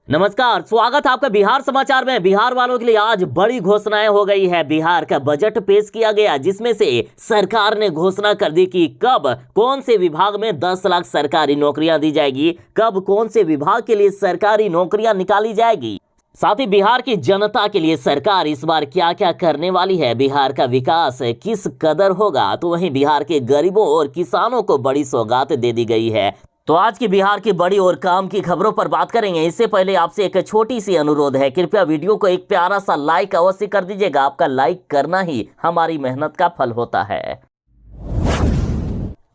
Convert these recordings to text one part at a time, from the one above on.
नमस्कार, स्वागत है आपका बिहार समाचार में। बिहार वालों के लिए आज बड़ी घोषणाएं हो गई है। बिहार का बजट पेश किया गया, जिसमें से सरकार ने घोषणा कर दी कि कब कौन से विभाग में 10 लाख सरकारी नौकरियां दी जाएगी, कब कौन से विभाग के लिए सरकारी नौकरियां निकाली जाएगी। साथ ही बिहार की जनता के लिए सरकार इस बार क्या क्या करने वाली है, बिहार का विकास किस कदर होगा, तो वहीं बिहार के गरीबों और किसानों को बड़ी सौगात दे दी गई है। तो आज की बिहार की बड़ी और काम की खबरों पर बात करेंगे। इससे पहले आपसे एक छोटी सी अनुरोध है, कृपया वीडियो को एक प्यारा सा लाइक अवश्य कर दीजिएगा। आपका लाइक करना ही हमारी मेहनत का फल होता है।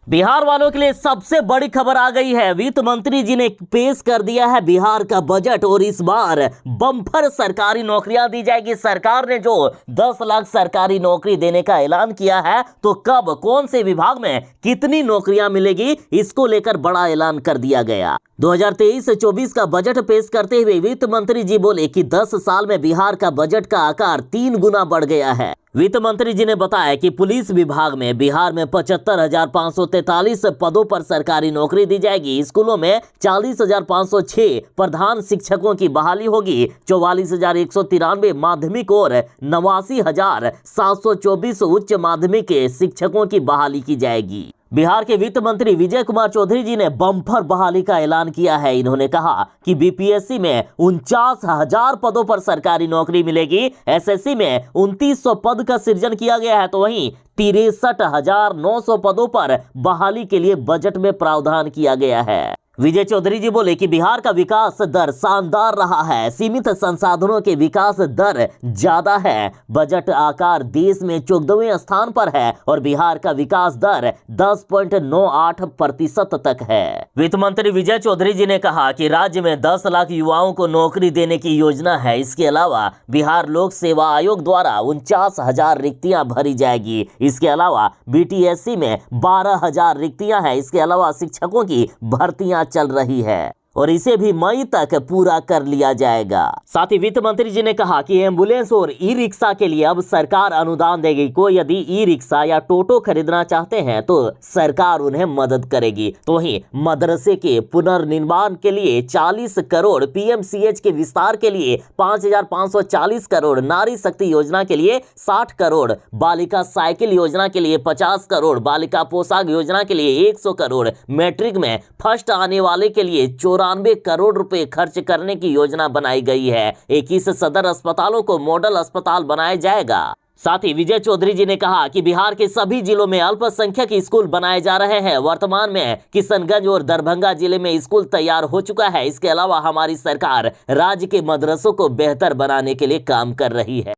बिहार वालों के लिए सबसे बड़ी खबर आ गई है। वित्त मंत्री जी ने पेश कर दिया है बिहार का बजट और इस बार बम्पर सरकारी नौकरियां दी जाएगी। सरकार ने जो 10 लाख सरकारी नौकरी देने का ऐलान किया है, तो कब कौन से विभाग में कितनी नौकरियां मिलेगी, इसको लेकर बड़ा ऐलान कर दिया गया। 2023-24 का बजट पेश करते हुए वित्त मंत्री जी बोले कि 10 साल में बिहार का बजट का आकार 3 गुना बढ़ गया है। वित्त मंत्री जी ने बताया कि पुलिस विभाग में बिहार में 75,543 पदों पर सरकारी नौकरी दी जाएगी। स्कूलों में 40,506 प्रधान शिक्षकों की बहाली होगी। 44,193 माध्यमिक और 89,724 उच्च माध्यमिक शिक्षकों की बहाली की जाएगी। बिहार के वित्त मंत्री विजय कुमार चौधरी जी ने बम्पर बहाली का ऐलान किया है। इन्होंने कहा कि बीपीएससी में 49,000 पदों पर सरकारी नौकरी मिलेगी। एसएससी में 2900 पद का सृजन किया गया है, तो वहीं 63,900 पदों पर बहाली के लिए बजट में प्रावधान किया गया है। विजय चौधरी जी बोले कि बिहार का विकास दर शानदार रहा है। सीमित संसाधनों के विकास दर ज्यादा है। बजट आकार देश में 14वें स्थान पर है और बिहार का विकास दर 10.98% तक है। वित्त मंत्री विजय चौधरी जी ने कहा कि राज्य में 10 लाख युवाओं को नौकरी देने की योजना है। इसके अलावा बिहार लोक सेवा आयोग द्वारा 49,000 रिक्तियां भरी जाएगी। इसके अलावा बीटीएससी में 12,000 रिक्तियां हैं। इसके अलावा शिक्षकों की भर्तियां चल रही है और इसे भी मई तक पूरा कर लिया जाएगा। साथ ही वित्त मंत्री जी ने कहा कि एम्बुलेंस और ई रिक्शा के लिए अब सरकार अनुदान देगी। कोई यदि ई रिक्शा या टोटो खरीदना चाहते हैं तो सरकार उन्हें मदद करेगी। तो वहीं मदरसे के पुनर्निर्माण के लिए 40 करोड़, पीएमसीएच के विस्तार के लिए 5,540 करोड़, नारी शक्ति योजना के लिए 60 करोड़, बालिका साइकिल योजना के लिए 50 करोड़, बालिका पोशाक योजना के लिए 100 करोड़, मैट्रिक में फर्स्ट आने वाले के लिए 94 करोड़ रुपए खर्च करने की योजना बनाई गई है। 21 सदर अस्पतालों को मॉडल अस्पताल बनाया जाएगा। साथ ही विजय चौधरी जी ने कहा कि बिहार के सभी जिलों में अल्पसंख्यक स्कूल बनाए जा रहे हैं। वर्तमान में किशनगंज और दरभंगा जिले में स्कूल तैयार हो चुका है। इसके अलावा हमारी सरकार राज्य के मदरसों को बेहतर बनाने के लिए काम कर रही है।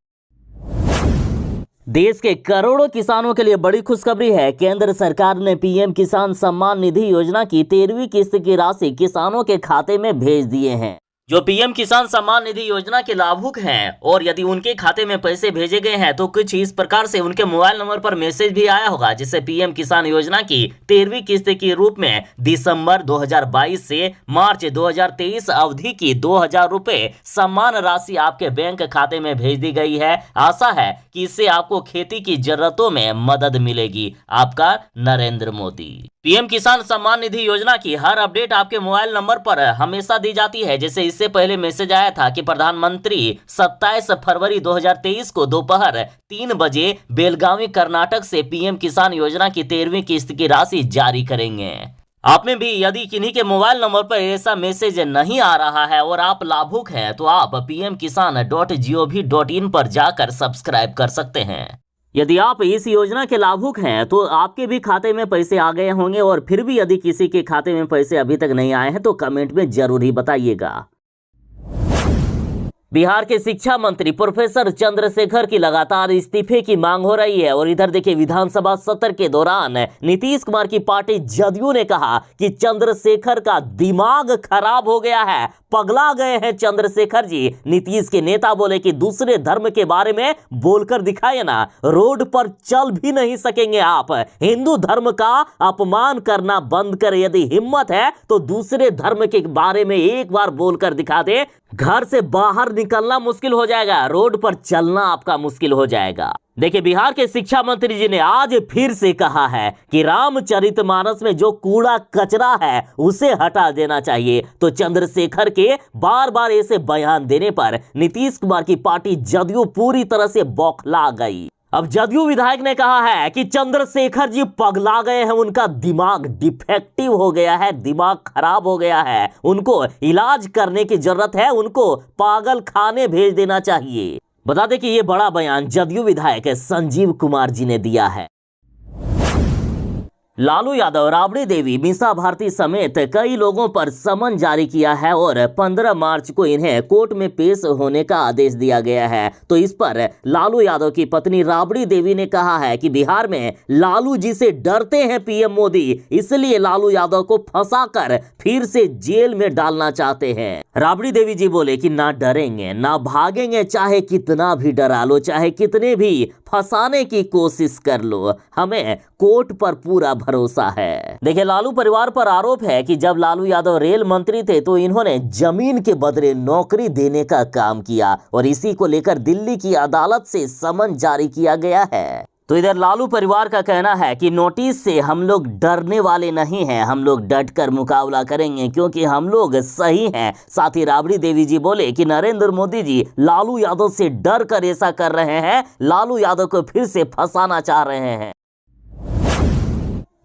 देश के करोड़ों किसानों के लिए बड़ी खुशखबरी है। केंद्र सरकार ने पीएम किसान सम्मान निधि योजना की 13वीं किस्त की राशि किसानों के खाते में भेज दिए हैं। जो पीएम किसान सम्मान निधि योजना के लाभुक हैं और यदि उनके खाते में पैसे भेजे गए हैं, तो कुछ इस प्रकार से उनके मोबाइल नंबर पर मैसेज भी आया होगा, जिससे पीएम किसान योजना की 13वीं किस्त के रूप में दिसंबर 2022 से मार्च 2023 अवधि की 2,000 रुपए सम्मान राशि आपके बैंक खाते में भेज दी गई है। आशा है कि इससे आपको खेती की जरूरतों में मदद मिलेगी। आपका नरेंद्र मोदी। पीएम किसान सम्मान निधि योजना की हर अपडेट आपके मोबाइल नंबर पर हमेशा दी जाती है। जैसे इससे पहले मैसेज आया था कि प्रधानमंत्री 27 फरवरी 2023 को दोपहर 3 बजे बेलगावी कर्नाटक से पीएम किसान योजना की 13वीं किस्त की राशि जारी करेंगे। आप में भी यदि किन्हीं के मोबाइल नंबर पर ऐसा मैसेज नहीं आ रहा है और आप लाभुक हैं, तो आप pmkisan.gov.in पर जाकर सब्सक्राइब कर सकते हैं। यदि आप इस योजना के लाभुक हैं, तो आपके भी खाते में पैसे आ गए होंगे और फिर भी यदि किसी के खाते में पैसे अभी तक नहीं आए हैं, तो कमेंट में जरूर ही बताइएगा। बिहार के शिक्षा मंत्री प्रोफेसर चंद्रशेखर की लगातार इस्तीफे की मांग हो रही है और इधर देखिए, विधानसभा सत्र के दौरान नीतीश कुमार की पार्टी जदयू ने कहा कि चंद्रशेखर का दिमाग खराब हो गया है, पगला गए हैं चंद्रशेखर जी। नीतीश के नेता बोले कि दूसरे धर्म के बारे में बोलकर दिखाइए ना, रोड पर चल भी नहीं सकेंगे आप। हिंदू धर्म का अपमान करना बंद कर, यदि हिम्मत है तो दूसरे धर्म के बारे में एक बार बोलकर दिखा दे। घर से बाहर निकलना मुश्किल हो जाएगा, रोड पर चलना आपका मुश्किल हो जाएगा। देखिए, बिहार के शिक्षा मंत्री जी ने आज फिर से कहा है कि रामचरितमानस में जो कूड़ा कचरा है उसे हटा देना चाहिए। तो चंद्रशेखर के बार बार ऐसे बयान देने पर नीतीश कुमार की पार्टी जदयू पूरी तरह से बौखला गई। अब जदयू विधायक ने कहा है कि चंद्रशेखर जी पगला गए हैं, उनका दिमाग डिफेक्टिव हो गया है, दिमाग खराब हो गया है, उनको इलाज करने की जरूरत है, उनको पागल खाने भेज देना चाहिए। बता दें कि ये बड़ा बयान जदयू विधायक संजीव कुमार जी ने दिया है। लालू यादव, राबड़ी देवी, मीसा भारती समेत कई लोगों पर समन जारी किया है और 15 मार्च को इन्हें कोर्ट में पेश होने का आदेश दिया गया है। तो इस पर लालू यादव की पत्नी राबड़ी देवी ने कहा है कि बिहार में लालू जी से डरते हैं पीएम मोदी, इसलिए लालू यादव को फंसाकर फिर से जेल में डालना चाहते हैं। राबड़ी देवी जी बोले कि ना डरेंगे ना भागेंगे, चाहे कितना भी डरा लो, चाहे कितने भी फंसाने की कोशिश कर लो, हमें कोर्ट पर पूरा भरोसा है। देखिए, लालू परिवार पर आरोप है कि जब लालू यादव रेल मंत्री थे तो इन्होंने जमीन के बदले नौकरी देने का काम किया और इसी को लेकर दिल्ली की अदालत से समन जारी किया गया है। तो इधर लालू परिवार का कहना है कि नोटिस से हम लोग डरने वाले नहीं हैं, हम लोग डटकर मुकाबला करेंगे क्योंकि हम लोग सही हैं। साथ ही राबड़ी देवी जी बोले कि नरेंद्र मोदी जी लालू यादव से डर कर ऐसा कर रहे हैं, लालू यादव को फिर से फंसाना चाह रहे हैं।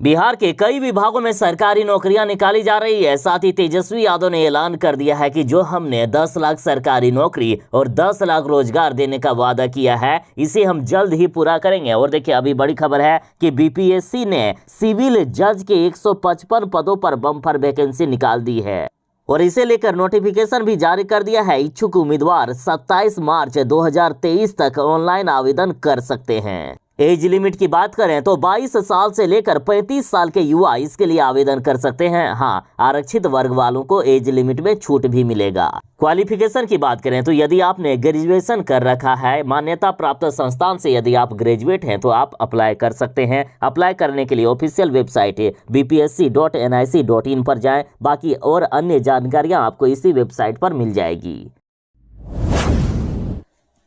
बिहार के कई विभागों में सरकारी नौकरियां निकाली जा रही है। साथ ही तेजस्वी यादव ने ऐलान कर दिया है कि जो हमने 10 लाख सरकारी नौकरी और 10 लाख रोजगार देने का वादा किया है, इसे हम जल्द ही पूरा करेंगे। और देखिए, अभी बड़ी खबर है कि बीपीएससी ने सिविल जज के 155 पदों पर बम्पर वैकेंसी निकाल दी है और इसे लेकर नोटिफिकेशन भी जारी कर दिया है। इच्छुक उम्मीदवार 27 मार्च 2023 तक ऑनलाइन आवेदन कर सकते हैं। एज लिमिट की बात करें तो 22 साल से लेकर 35 साल के युवा इसके लिए आवेदन कर सकते हैं। हाँ, आरक्षित वर्ग वालों को एज लिमिट में छूट भी मिलेगा। क्वालिफिकेशन की बात करें तो यदि आपने ग्रेजुएशन कर रखा है, मान्यता प्राप्त संस्थान से यदि आप ग्रेजुएट हैं तो आप अप्लाई कर सकते हैं। अप्लाई करने के लिए ऑफिशियल वेबसाइट bpsc.nic.in पर जाएं। बाकी और अन्य जानकारियां आपको इसी वेबसाइट पर मिल जाएगी।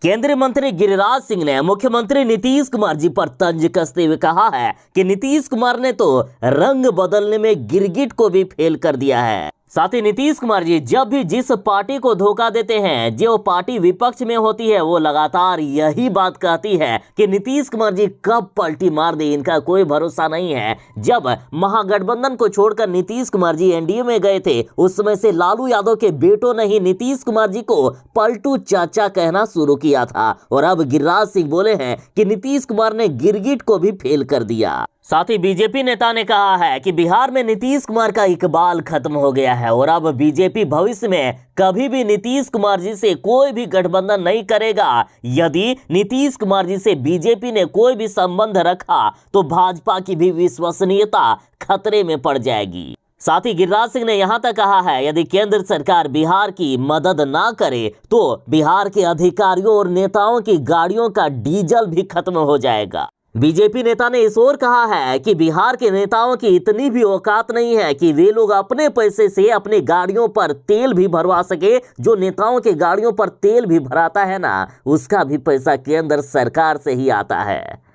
केंद्रीय मंत्री गिरिराज सिंह ने मुख्यमंत्री नीतीश कुमार जी पर तंज कसते हुए कहा है कि नीतीश कुमार ने तो रंग बदलने में गिरगिट को भी फेल कर दिया है। साथ ही नीतीश कुमार जी जब भी जिस पार्टी को धोखा देते हैं, जो पार्टी विपक्ष में होती है, वो लगातार यही बात कहती है कि नीतीश कुमार जी कब पलटी मार दे, इनका कोई भरोसा नहीं है। जब महागठबंधन को छोड़कर नीतीश कुमार जी एनडीए में गए थे, उस समय से लालू यादव के बेटों ने ही नीतीश कुमार जी को पलटू चाचा कहना शुरू किया था और अब गिरिराज सिंह बोले हैं कि नीतीश कुमार ने गिरगिट को भी फेल कर दिया। साथ ही बीजेपी नेता ने कहा है कि बिहार में नीतीश कुमार का इकबाल खत्म हो गया है और अब बीजेपी भविष्य में कभी भी नीतीश कुमार जी से कोई भी गठबंधन नहीं करेगा। यदि नीतीश कुमार जी से बीजेपी ने कोई भी संबंध रखा तो भाजपा की भी विश्वसनीयता खतरे में पड़ जाएगी। साथ ही गिरिराज सिंह ने यहां तक कहा है, यदि केंद्र सरकार बिहार की मदद ना करे तो बिहार के अधिकारियों और नेताओं की गाड़ियों का डीजल भी खत्म हो जाएगा। बीजेपी नेता ने इस ओर कहा है कि बिहार के नेताओं की इतनी भी औकात नहीं है कि वे लोग अपने पैसे से अपनी गाड़ियों पर तेल भी भरवा सके। जो नेताओं की गाड़ियों पर तेल भी भराता है ना, उसका भी पैसा केंद्र सरकार से ही आता है।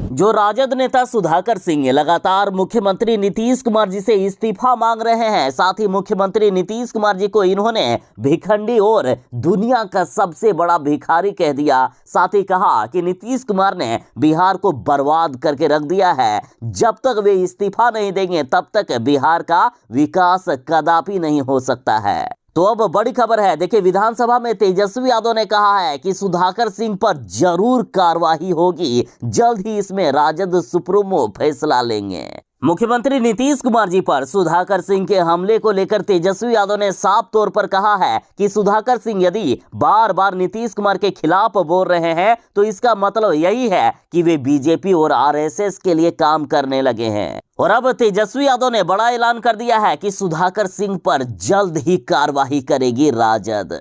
जो राजद नेता सुधाकर सिंह लगातार मुख्यमंत्री नीतीश कुमार जी से इस्तीफा मांग रहे हैं। साथ ही मुख्यमंत्री नीतीश कुमार जी को इन्होंने भिखंडी और दुनिया का सबसे बड़ा भिखारी कह दिया। साथ ही कहा कि नीतीश कुमार ने बिहार को बर्बाद करके रख दिया है। जब तक वे इस्तीफा नहीं देंगे तब तक बिहार का विकास कदापि नहीं हो सकता है। तो अब बड़ी खबर है, देखिए, विधानसभा में तेजस्वी यादव ने कहा है कि सुधाकर सिंह पर जरूर कार्रवाई होगी, जल्द ही इसमें राजद सुप्रीमो फैसला लेंगे। मुख्यमंत्री नीतीश कुमार जी पर सुधाकर सिंह के हमले को लेकर तेजस्वी यादव ने साफ तौर पर कहा है कि सुधाकर सिंह यदि बार बार नीतीश कुमार के खिलाफ बोल रहे हैं तो इसका मतलब यही है कि वे बीजेपी और आरएसएस के लिए काम करने लगे हैं। और अब तेजस्वी यादव ने बड़ा ऐलान कर दिया है कि सुधाकर सिंह पर जल्द ही कार्रवाई करेगी राजद।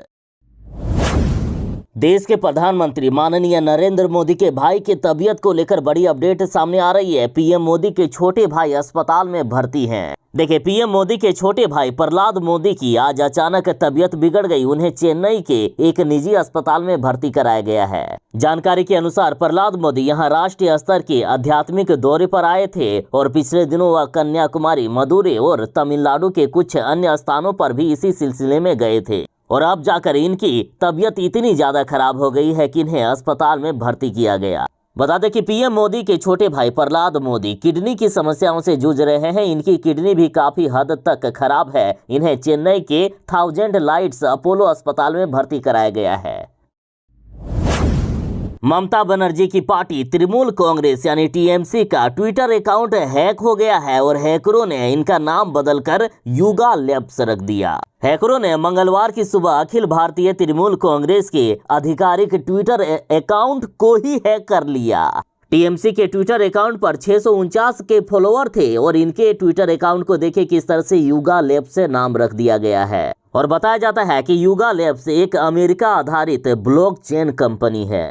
देश के प्रधानमंत्री माननीय नरेंद्र मोदी के भाई की तबीयत को लेकर बड़ी अपडेट सामने आ रही है। पीएम मोदी के छोटे भाई अस्पताल में भर्ती हैं। देखिए, पीएम मोदी के छोटे भाई प्रहलाद मोदी की आज अचानक तबीयत बिगड़ गई। उन्हें चेन्नई के एक निजी अस्पताल में भर्ती कराया गया है। जानकारी के अनुसार प्रहलाद मोदी यहां राष्ट्रीय स्तर के आध्यात्मिक दौरे पर आए थे और पिछले दिनों वह कन्याकुमारी, मदुरै और तमिलनाडु के कुछ अन्य स्थानों पर भी इसी सिलसिले में गए थे और अब जाकर इनकी तबीयत इतनी ज्यादा खराब हो गई है कि इन्हें अस्पताल में भर्ती किया गया। बता दें कि पीएम मोदी के छोटे भाई प्रहलाद मोदी किडनी की समस्याओं से जूझ रहे हैं। इनकी किडनी भी काफी हद तक खराब है। इन्हें चेन्नई के 1000 लाइट्स अपोलो अस्पताल में भर्ती कराया गया है। ममता बनर्जी की पार्टी तृणमूल कांग्रेस यानी टीएमसी का ट्विटर अकाउंट हैक हो गया है और हैकरों ने इनका नाम बदलकर युगा लैब्स रख दिया। हैकरों ने मंगलवार की सुबह अखिल भारतीय तृणमूल कांग्रेस के आधिकारिक ट्विटर अकाउंट को ही हैक कर लिया। टीएमसी के ट्विटर अकाउंट पर 649 के फॉलोअर थे और इनके ट्विटर अकाउंट को देखे किस तरह से युगा लैब्स से नाम रख दिया गया है। और बताया जाता है कि युगा लैब्स एक अमेरिका आधारित ब्लॉकचेन कंपनी है।